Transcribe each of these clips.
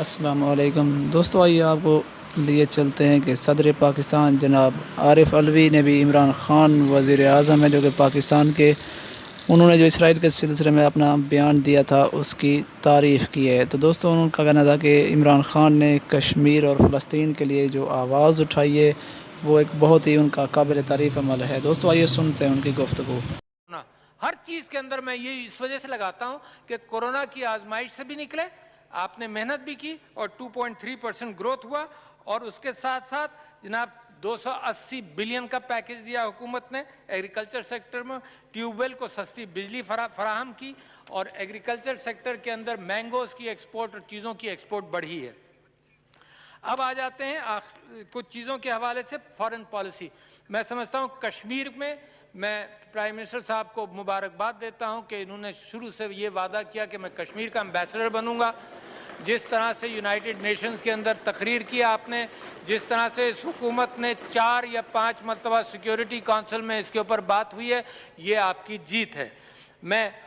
السلام علیکم دوستو، آئیے آپ کو لیے چلتے ہیں کہ صدر پاکستان جناب عارف علوی نے بھی عمران خان وزیر اعظم ہے جو کہ پاکستان کے، انہوں نے جو اسرائیل کے سلسلے میں اپنا بیان دیا تھا اس کی تعریف کی ہے۔ تو دوستو انہوں کا کہنا تھا کہ عمران خان نے کشمیر اور فلسطین کے لیے جو آواز اٹھائی ہے وہ ایک بہت ہی ان کا قابل تعریف عمل ہے۔ دوستو آئیے سنتے ہیں ان کی گفتگو۔ ہر چیز کے اندر میں یہ اس وجہ سے لگاتا ہوں کہ کورونا کی آزمائش سے بھی نکلے، آپ نے محنت بھی کی اور 2.3% گروتھ ہوا، اور اس کے ساتھ ساتھ جناب 280 بلین کا پیکج دیا حکومت نے ایگریکلچر سیکٹر میں، ٹیوب ویل کو سستی بجلی فراہم کی، اور ایگریکلچر سیکٹر کے اندر مینگوز کی ایکسپورٹ اور چیزوں کی ایکسپورٹ بڑھی ہے۔ اب آ جاتے ہیں کچھ چیزوں کے حوالے سے فارن پالیسی۔ میں سمجھتا ہوں کشمیر میں میں پرائم منسٹر صاحب کو مبارکباد دیتا ہوں کہ انہوں نے شروع سے یہ وعدہ کیا کہ میں کشمیر کا امبیسڈر بنوں گا۔ جس طرح سے یونائٹڈ نیشنز کے اندر تقریر کیا آپ نے، جس طرح سے اس حکومت نے 4 یا 5 مرتبہ سیکیورٹی کونسل میں اس کے اوپر بات ہوئی ہے، یہ آپ کی جیت ہے۔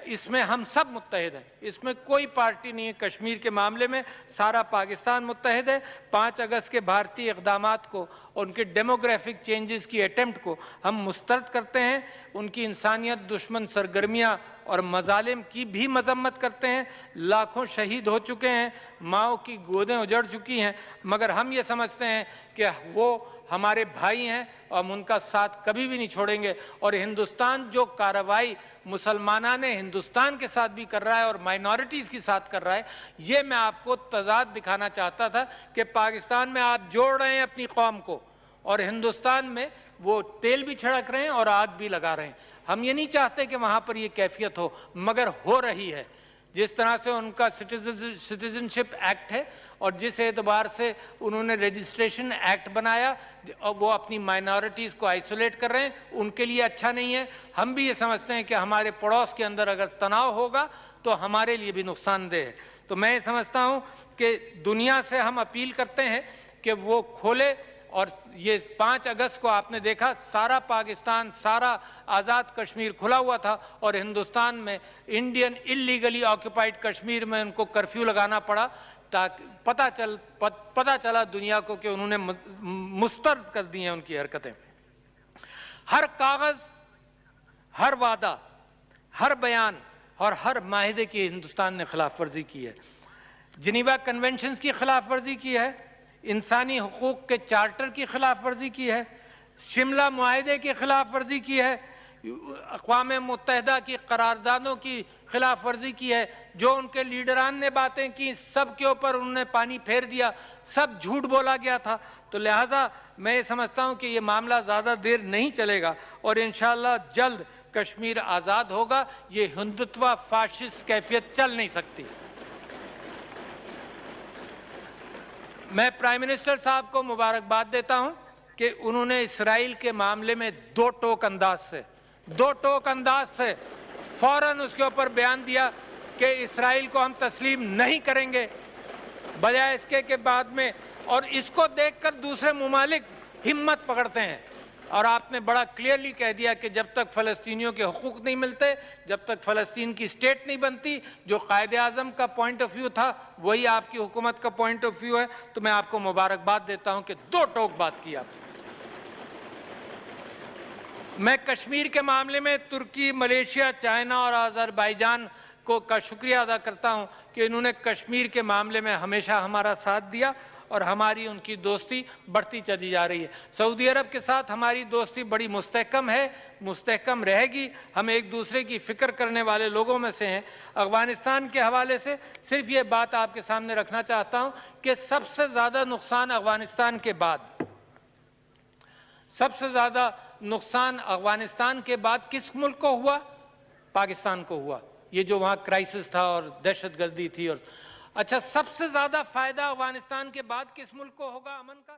اس میں ہم سب متحد ہیں، اس میں کوئی پارٹی نہیں ہے۔ کشمیر کے معاملے میں سارا پاکستان متحد ہے۔ 5 اگست کے بھارتی اقدامات کو، ان کے ڈیموگرافک چینجز کی اٹیمپٹ کو ہم مسترد کرتے ہیں، ان کی انسانیت دشمن سرگرمیاں اور مظالم کی بھی مذمت کرتے ہیں۔ لاکھوں شہید ہو چکے ہیں، ماؤں کی گودیں اجڑ چکی ہیں، مگر ہم یہ سمجھتے ہیں کہ وہ ہمارے بھائی ہیں اور ہم ان کا ساتھ کبھی بھی نہیں چھوڑیں گے۔ اور ہندوستان جو کارروائی مسلمانان ہندوستان کے ساتھ بھی کر رہا ہے اور مائنورٹیز کے ساتھ کر رہا ہے، یہ میں آپ کو تضاد دکھانا چاہتا تھا کہ پاکستان میں آپ جوڑ رہے ہیں اپنی قوم کو، اور ہندوستان میں وہ تیل بھی چھڑک رہے ہیں اور آگ بھی لگا رہے ہیں۔ ہم یہ نہیں چاہتے کہ وہاں پر یہ کیفیت ہو، مگر ہو رہی ہے۔ جس طرح سے ان کا سٹیزن شپ ایکٹ ہے اور جس اعتبار سے انہوں نے رجسٹریشن ایکٹ بنایا، وہ اپنی مائنورٹیز کو آئسولیٹ کر رہے ہیں، ان کے لیے اچھا نہیں ہے۔ ہم بھی یہ سمجھتے ہیں کہ ہمارے پڑوس کے اندر اگر تناؤ ہوگا تو ہمارے لیے بھی نقصان دہ ہے۔ تو میں یہ سمجھتا ہوں کہ دنیا سے ہم اپیل کرتے ہیں کہ وہ کھولے، اور یہ 5 اگست کو آپ نے دیکھا سارا پاکستان، سارا آزاد کشمیر کھلا ہوا تھا، اور ہندوستان میں انڈین اللیگلی آکوپائڈ کشمیر میں ان کو کرفیو لگانا پڑا، تاکہ پتہ چلا دنیا کو کہ انہوں نے مسترد کر دی ہیں ان کی حرکتیں۔ ہر کاغذ، ہر وعدہ، ہر بیان اور ہر معاہدے کی ہندوستان نے خلاف ورزی کی ہے۔ جنیوا کنونشنز کی خلاف ورزی کی ہے، انسانی حقوق کے چارٹر کی خلاف ورزی کی ہے، شملہ معاہدے کی خلاف ورزی کی ہے، اقوام متحدہ کی قراردادوں کی خلاف ورزی کی ہے۔ جو ان کے لیڈران نے باتیں کی سب کے اوپر انہوں نے پانی پھیر دیا، سب جھوٹ بولا گیا تھا۔ تو لہٰذا میں یہ سمجھتا ہوں کہ یہ معاملہ زیادہ دیر نہیں چلے گا، اور انشاءاللہ جلد کشمیر آزاد ہوگا۔ یہ ہندوتوا فاشسٹ کیفیت چل نہیں سکتی۔ میں پرائم منسٹر صاحب کو مبارکباد دیتا ہوں کہ انہوں نے اسرائیل کے معاملے میں دو ٹوک انداز سے فوراً اس کے اوپر بیان دیا کہ اسرائیل کو ہم تسلیم نہیں کریں گے، بجائے اس کے بعد میں، اور اس کو دیکھ کر دوسرے ممالک ہمت پکڑتے ہیں۔ اور آپ نے بڑا کلیئرلی کہہ دیا کہ جب تک فلسطینیوں کے حقوق نہیں ملتے، جب تک فلسطین کی اسٹیٹ نہیں بنتی، جو قائد اعظم کا پوائنٹ آف ویو تھا وہی آپ کی حکومت کا پوائنٹ آف ویو ہے۔ تو میں آپ کو مبارکباد دیتا ہوں کہ دو ٹوک بات کی آپ نے۔ میں کشمیر کے معاملے میں ترکی، ملیشیا، چائنا اور آذربائیجان کا شکریہ ادا کرتا ہوں کہ انہوں نے کشمیر کے معاملے میں ہمیشہ ہمارا ساتھ دیا، اور ہماری ان کی دوستی بڑھتی چلی جا رہی ہے۔ سعودی عرب کے ساتھ ہماری دوستی بڑی مستحکم ہے، مستحکم رہے گی۔ ہم ایک دوسرے کی فکر کرنے والے لوگوں میں سے ہیں۔ افغانستان کے حوالے سے صرف یہ بات آپ کے سامنے رکھنا چاہتا ہوں کہ سب سے زیادہ نقصان افغانستان کے بعد کس ملک کو ہوا؟ پاکستان کو ہوا۔ یہ جو وہاں کرائسس تھا اور دہشت گردی تھی، اور اچھا سب سے زیادہ فائدہ افغانستان کے بعد کس ملک کو ہوگا امن کا؟